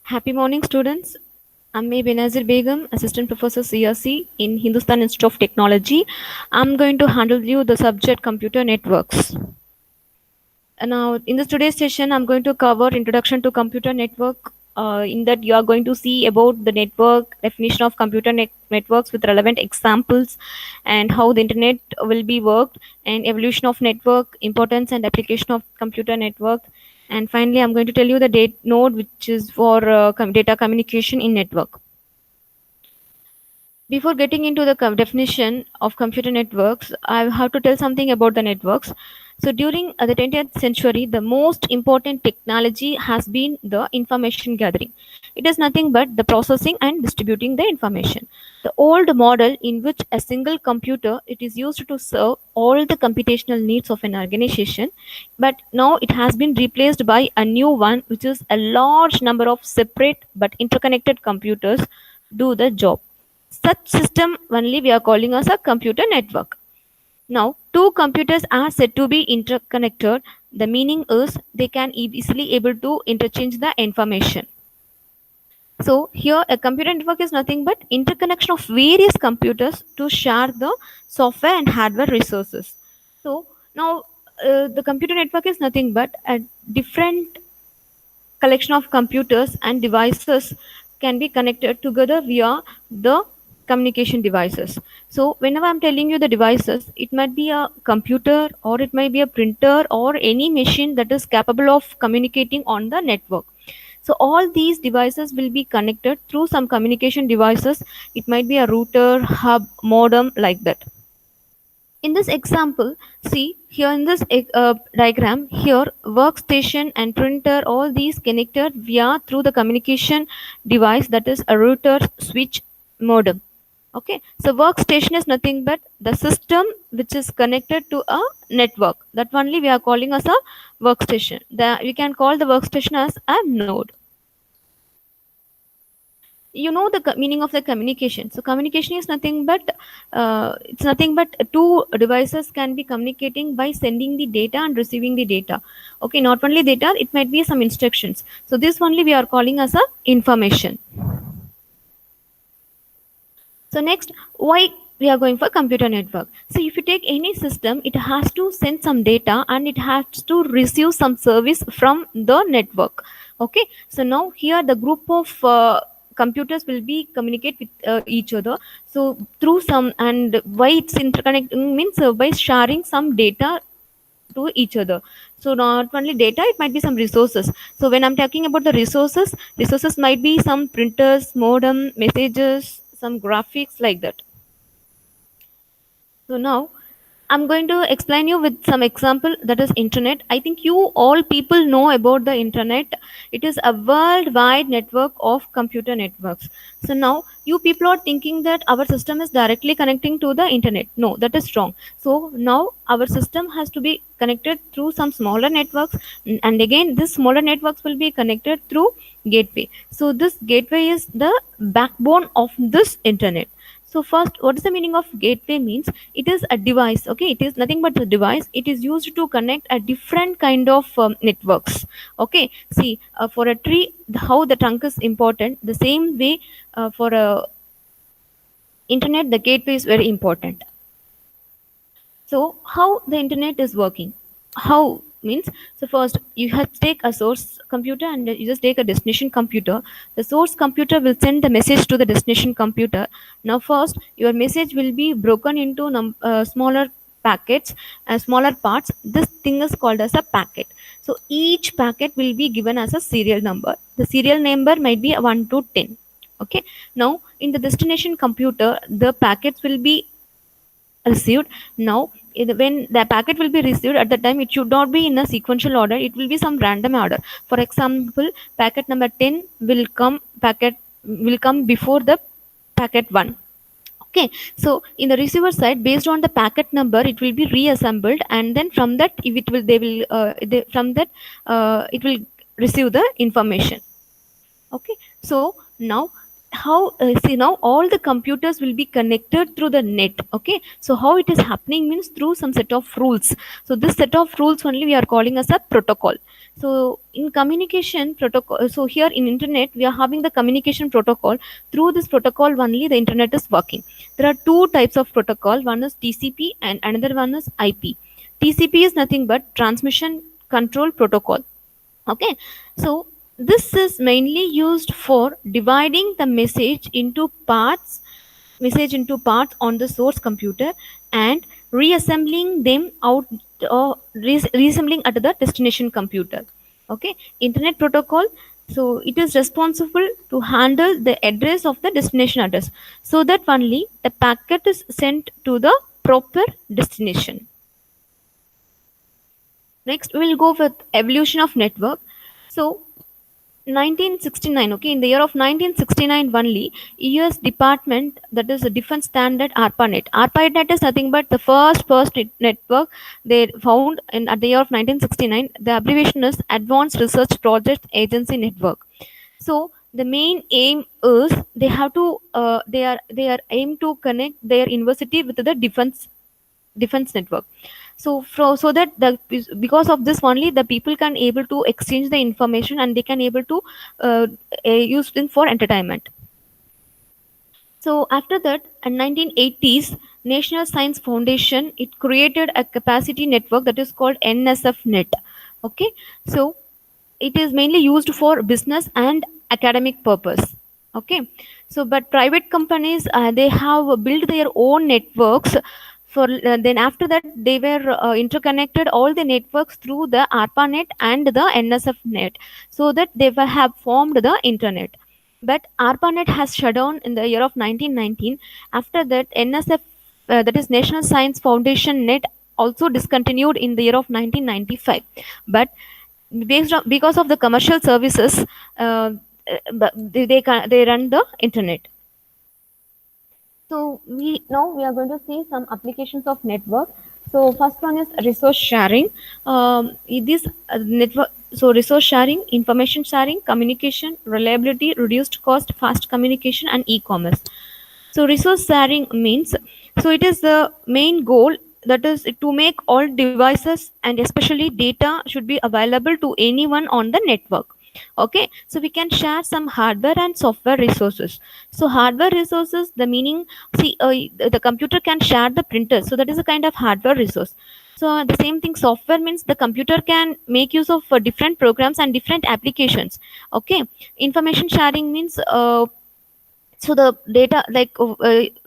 Happy morning, students. I'm May Benazir Begum, Assistant Professor CRC in Hindustan Institute of Technology. I'm going to handle you the subject computer networks. Now, in this today's session, I'm going to cover introduction to computer network. In that, you are going to see about the network definition of computer networks with relevant examples, and how the internet will be worked, and evolution of network, importance and application of computer network. And finally, I'm going to tell you the date node, which is for data communication in network. Before getting into the definition of computer networks, I have to tell something about the networks. So, during the 20th century, the most important technology has been the information gathering. It is nothing but the processing and distributing the information. The old model, in which a single computer it is used to serve all the computational needs of an organization, but now it has been replaced by a new one, which is a large number of separate but interconnected computers do the job. Such system only we are calling as a computer network. Now, two computers are said to be interconnected. The meaning is they can easily able to interchange the information. So here a computer network is nothing but interconnection of various computers to share the software and hardware resources. So now the computer network is nothing but a different collection of computers and devices can be connected together via the communication devices. So whenever I'm telling you the devices, it might be a computer or it might be a printer or any machine that is capable of communicating on the network. So all these devices will be connected through some communication devices. It might be a router, hub, modem, like that. In this example, see here in this diagram, here workstation and printer, all these connected via through the communication device, that is a router, switch, modem. Okay, so workstation is nothing but the system which is connected to a network. That only we are calling as a workstation. We can call the workstation as a node. You know the meaning of the communication. So communication is nothing but it's nothing but two devices can be communicating by sending the data and receiving the data. Okay, not only data, it might be some instructions. So this only we are calling as a information. So next, why we are going for computer network? So if you take any system, it has to send some data and it has to receive some service from the network. Okay, so now here the group of computers will be communicate with each other. So through some, and why it's interconnecting means by sharing some data to each other. So not only data, it might be some resources. So when I'm talking about the resources might be some printers, modem, messages, some graphics, like that. So now I'm going to explain you with some example, that is internet. I think you all people know about the internet. It is a worldwide network of computer networks. So now you people are thinking that our system is directly connecting to the internet. No, that is wrong. So now our system has to be connected through some smaller networks, and again this smaller networks will be connected through gateway. So this gateway is the backbone of this internet. So first, what is the meaning of gateway means? It is a device. Okay, it is nothing but a device. It is used to connect a different kind of networks. Okay, see, for a tree, how the trunk is important, the same way for a internet, the gateway is very important. So how the internet is working? How means, so first you have to take a source computer and you just take a destination computer. The source computer will send the message to the destination computer. Now first your message will be broken into smaller packets and smaller parts. This thing is called as a packet. So each packet will be given as a serial number. The serial number might be 1 to 10. Okay, now in the destination computer the packets will be received. Now when the packet will be received, at the time it should not be in a sequential order, it will be some random order. For example, packet number 10 will come before the packet 1. Okay, so in the receiver side, based on the packet number, it will be reassembled, and then from that if it will they will from that it will receive the information. Okay, so now how see now all the computers will be connected through the net. Okay, so how it is happening means through some set of rules. So this set of rules only we are calling as a protocol. So in communication protocol, so here in internet we are having the communication protocol. Through this protocol only the internet is working. There are two types of protocol, one is TCP and another one is IP. TCP is nothing but transmission control protocol. Okay, so this is mainly used for dividing the message into parts on the source computer and reassembling them out, or reassembling at the destination computer. Okay, internet protocol, so it is responsible to handle the address of the destination address, so that only the packet is sent to the proper destination. Next, we will go with evolution of network. So 1969, okay, in the year of 1969 only, US department, that is a defense standard, ARPANET. ARPANET is nothing but the first network they found in at the year of 1969. The abbreviation is Advanced Research Project Agency Network. So the main aim is they are aim to connect their university with the defense network. So so that the because of this only the people can able to exchange the information and they can able to uh, use it for entertainment. So after that, in 1980s, National Science Foundation it created a capacity network that is called NSF Net. Okay, so it is mainly used for business and academic purpose. Okay, so but private companies they have built their own networks for then after that they were interconnected all the networks through the ARPANET and the NSF net, so that they have formed the internet. But ARPANET has shut down in the year of 1919. After that, NSF, that is National Science Foundation net, also discontinued in the year of 1995. But because of the commercial services, they run the internet. So we are going to see some applications of network. So first one is resource sharing. This network, so resource sharing, information sharing, communication, reliability, reduced cost, fast communication, and e-commerce. So resource sharing means, so it is the main goal, that is to make all devices and especially data should be available to anyone on the network. Okay, so we can share some hardware and software resources. So hardware resources, the meaning, see, the computer can share the printer, so that is a kind of hardware resource. So the same thing, software means the computer can make use of different programs and different applications. Okay, information sharing means so the data like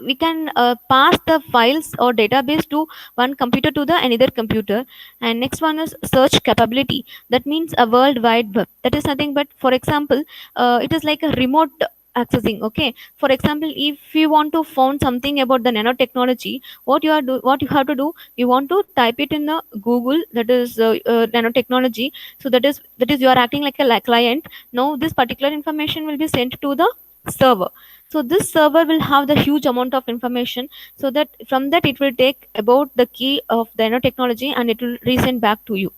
we can pass the files or database to one computer to the another computer. And next one is search capability, that means a world wide web, that is nothing but, for example, it is like a remote accessing. Okay, for example, if you want to find something about the nanotechnology, what you have to do, you want to type it in the Google, that is nanotechnology. So that is you are acting like a client. Now this particular information will be sent to the server. So this server will have the huge amount of information, so that from that it will take about the key of the nanotechnology and it will resend back to you.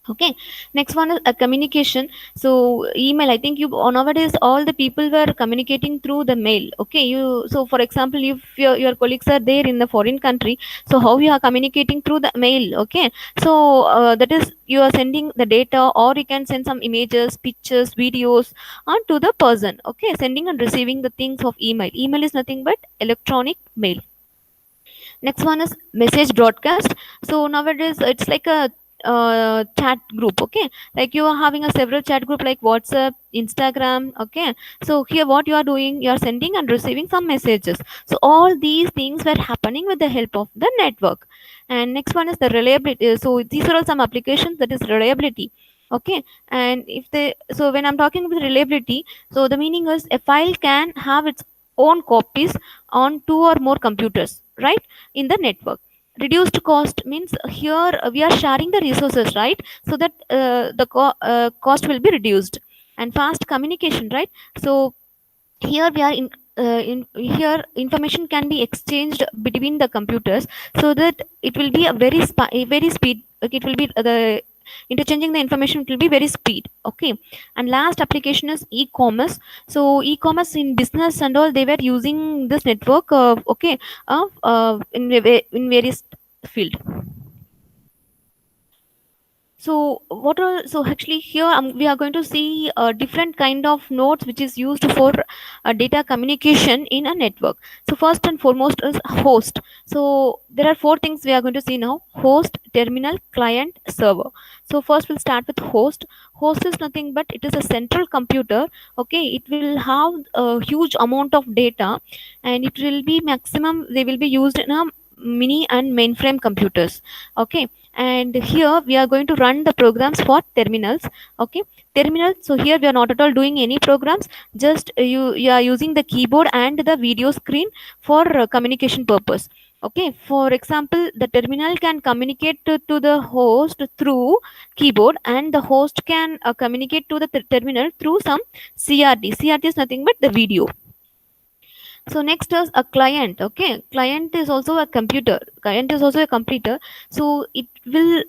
Okay, next one is a communication. So email, I think you nowadays all the people were communicating through the mail. Okay, you, so for example, if your colleagues are there in the foreign country, so how you are communicating through the mail. Okay, so that is you are sending the data, or you can send some images, pictures, videos on to the person. Okay, sending and receiving the things of email is nothing but electronic mail. Next one is message broadcast. So nowadays it's like a chat group. Okay, like you are having a several chat group like WhatsApp, Instagram. Okay, so here what you are doing, you are sending and receiving some messages. So all these things were happening with the help of the network. And next one is the reliability. So these are all some applications, that is reliability. Okay, and if they, so when I'm talking about reliability, so the meaning is a file can have its own copies on two or more computers, right, in the network. Reduced cost means here we are sharing the resources, right, so that the cost will be reduced. And fast communication, right, so here we are in here information can be exchanged between the computers, so that it will be a very speed, like it will be the interchanging the information will be very speed. Okay. And last application is e-commerce. So e-commerce in business and all, they were using this network, okay, in various field. So what are, so actually here we are going to see a different kind of nodes which is used for data communication in a network. So first and foremost is host. So there are four things we are going to see now: host, terminal, client, server. So first we'll start with host. Host is nothing but it is a central computer. Okay, it will have a huge amount of data, and it will be maximum they will be used in a mini and mainframe computers. Okay. And here we are going to run the programs for terminals. Okay. Terminal, so here we are not at all doing any programs, just you are using the keyboard and the video screen for communication purpose. Okay. For example, the terminal can communicate to the host through keyboard, and the host can communicate to the terminal through some CRT is nothing but the video. So next is a client. Okay, client is also a computer. Client is also a computer. So it will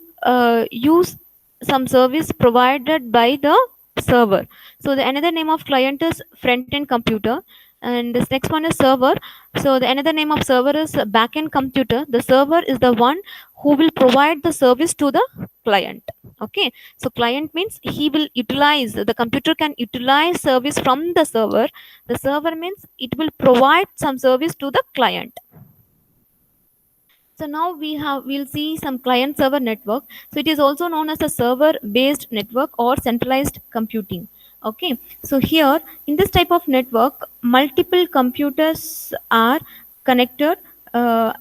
use some service provided by the server. So the another name of client is front end computer, and this next one is server. So the another name of server is back end computer. The server is the one who will provide the service to the client. Okay. So client means he will utilize, the computer can utilize service from the server. The server means it will provide some service to the client. So now we'll see some client server network. So it is also known as a server based network or centralized computing. Okay. So here in this type of network, multiple computers are connected to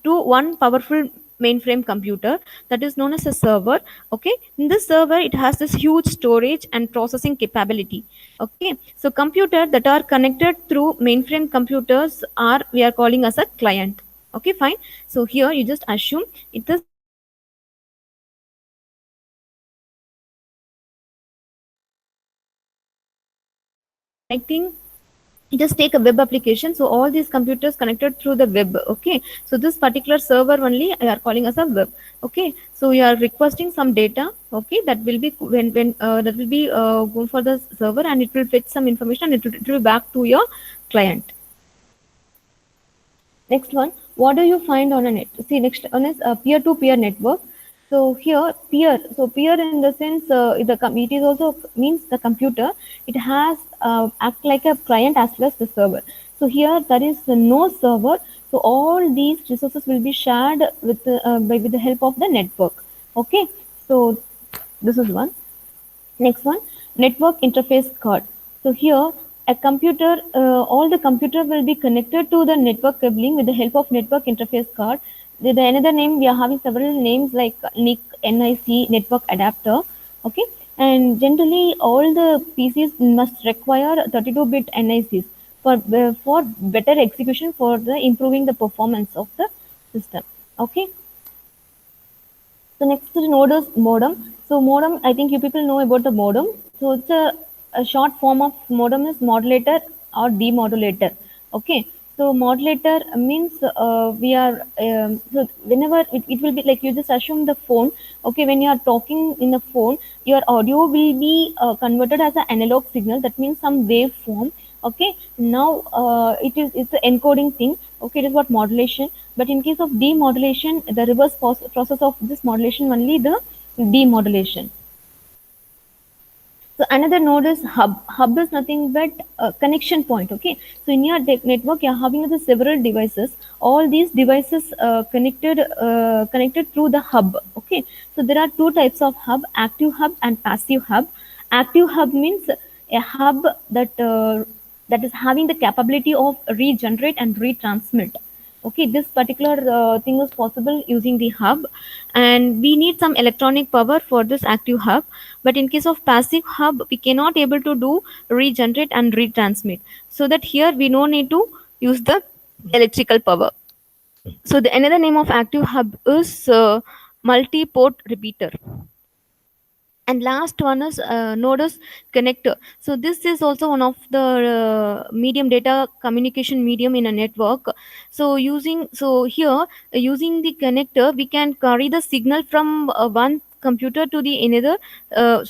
one powerful mainframe computer that is known as a server. Okay. In this server, it has this huge storage and processing capability. Okay. So computer that are connected through mainframe computers are, we are calling as a client. Okay, fine. So here you just assume it is connecting, you just take a web application. So all these computers connected through the web. Okay. So this particular server only I are calling as a web. Okay. So you are requesting some data. Okay. That will be when that will be go for the server, and it will fetch some information, and it will back to your client. Next one, what do you find on a net? See, next one is a peer-to-peer network. So here, peer. So peer in the sense, it is also means the computer. It has act like a client as well as the server. So here there is no server. So all these resources will be shared with the help of the network. Okay. So this is one. Next one, network interface card. So here, a computer, all the computer will be connected to the network cabling with the help of network interface card. The another name, we are having several names like NIC, network adapter. Okay, and generally all the PCs must require 32-bit NICs for better execution, for the improving the performance of the system. Okay. The next node is modem. So modem, I think you people know about the modem. So it's a short form of modem is modulator or demodulator. Okay. So modulator means we are so whenever it will be like, you just assume the phone. Okay, when you are talking in the phone, your audio will be converted as an analog signal. That means some waveform. Okay. Now it's an encoding thing. Okay, it is what modulation. But in case of demodulation, the reverse process of this modulation only the demodulation. So another node is hub. Hub is nothing but a connection point. Okay. So in your network, you're having the several devices. All these devices connected through the hub. Okay. So there are two types of hub: active hub and passive hub. Active hub means a hub that is having the capability of regenerate and retransmit. Okay, this particular thing is possible using the hub, and we need some electronic power for this active hub. But in case of passive hub, we cannot able to do regenerate and retransmit, so that here we no need to use the electrical power. So the another name of active hub is multi-port repeater. And last one is nodus connector. So this is also one of the medium data communication medium in a network. So here using the connector, we can carry the signal from one computer to the another,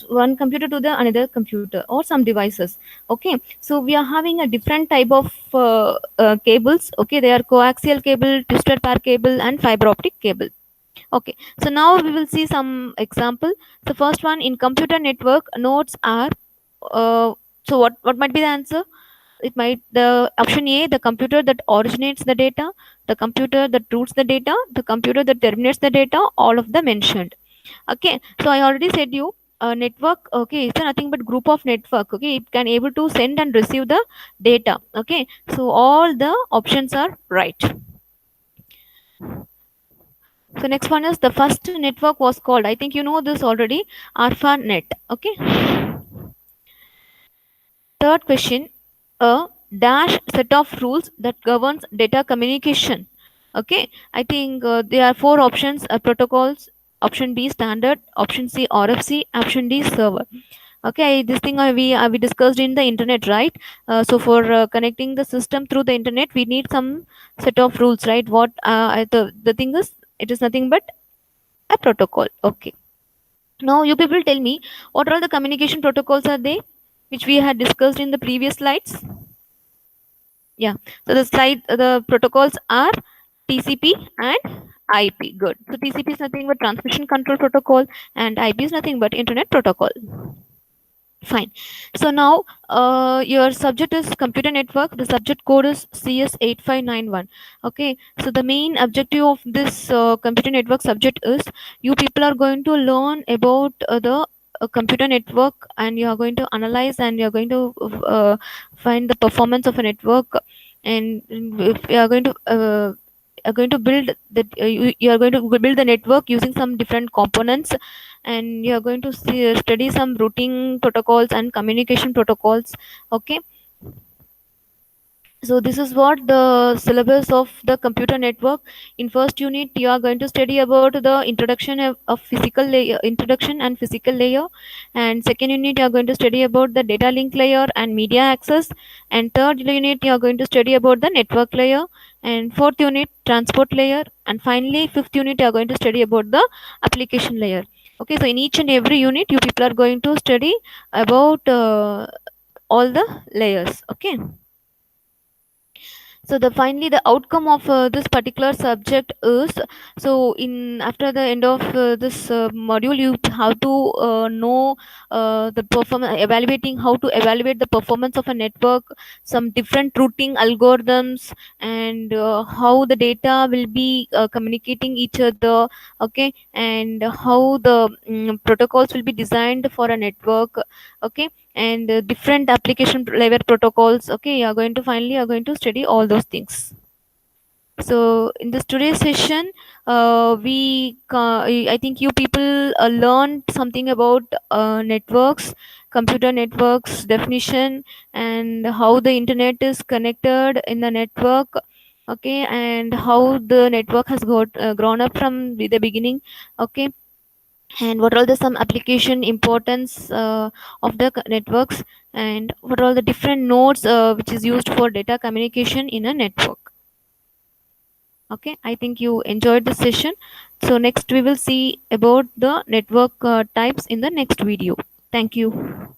one computer to the another computer or some devices. Okay, so we are having a different type of cables. Okay, they are coaxial cable, twisted pair cable, and fiber optic cable. Okay, so now we will see some example. The first one, in computer network, nodes are uh, so what might be the answer? It might the option A, the computer that originates the data, the computer that routes the data, the computer that terminates the data, all of the mentioned. Okay, so I already said you a network, okay, it's nothing but group of network. Okay, it can able to send and receive the data. Okay, so all the options are right. So next one is, the first network was called, I think you know this already, ARPANET. Okay. Third question, a dash set of rules that governs data communication. Okay, I think there are four options: protocols. Option B standard. Option C RFC. Option D server. Okay, this thing we discussed in the internet, right? So for connecting the system through the internet, we need some set of rules, right? What the thing is, it is nothing but a protocol. Okay. Now you people tell me, what all the communication protocols are they, which we had discussed in the previous slides? Yeah. So the protocols are TCP and IP. Good. So TCP is nothing but transmission control protocol, and IP is nothing but internet protocol. Fine. So now your subject is computer network. The subject code is CS8591. Okay. So the main objective of this computer network subject is, you people are going to learn about the computer network, and you are going to analyze, and you are going to find the performance of a network, and if you are going to build that you are going to build the network using some different components, and you are going to study some routing protocols and communication protocols. Okay, so this is what the syllabus of the computer network. In first unit, you are going to study about the introduction of physical layer, introduction and physical layer. And second unit, you are going to study about the data link layer and media access. And third unit, you are going to study about the network layer. And fourth unit, transport layer. And finally, fifth unit, you are going to study about the application layer. Okay, so in each and every unit, you people are going to study about all the layers. Okay. So the finally the outcome of this particular subject is, so in after the end of this module, you have to know the performance, evaluating how to evaluate the performance of a network, some different routing algorithms, and how the data will be communicating each other. Okay, and how the protocols will be designed for a network. Okay, and different application level protocols. Okay, you are going to finally are going to study all those things. So in this today's session, I think you people learned something about networks, computer networks definition, and how the internet is connected in the network. Okay, and how the network has got grown up from the beginning. Okay, and what are the some application importance of the networks, and what are the different nodes which is used for data communication in a network. Okay, I think you enjoyed the session. So next we will see about the network types in the next video. Thank you.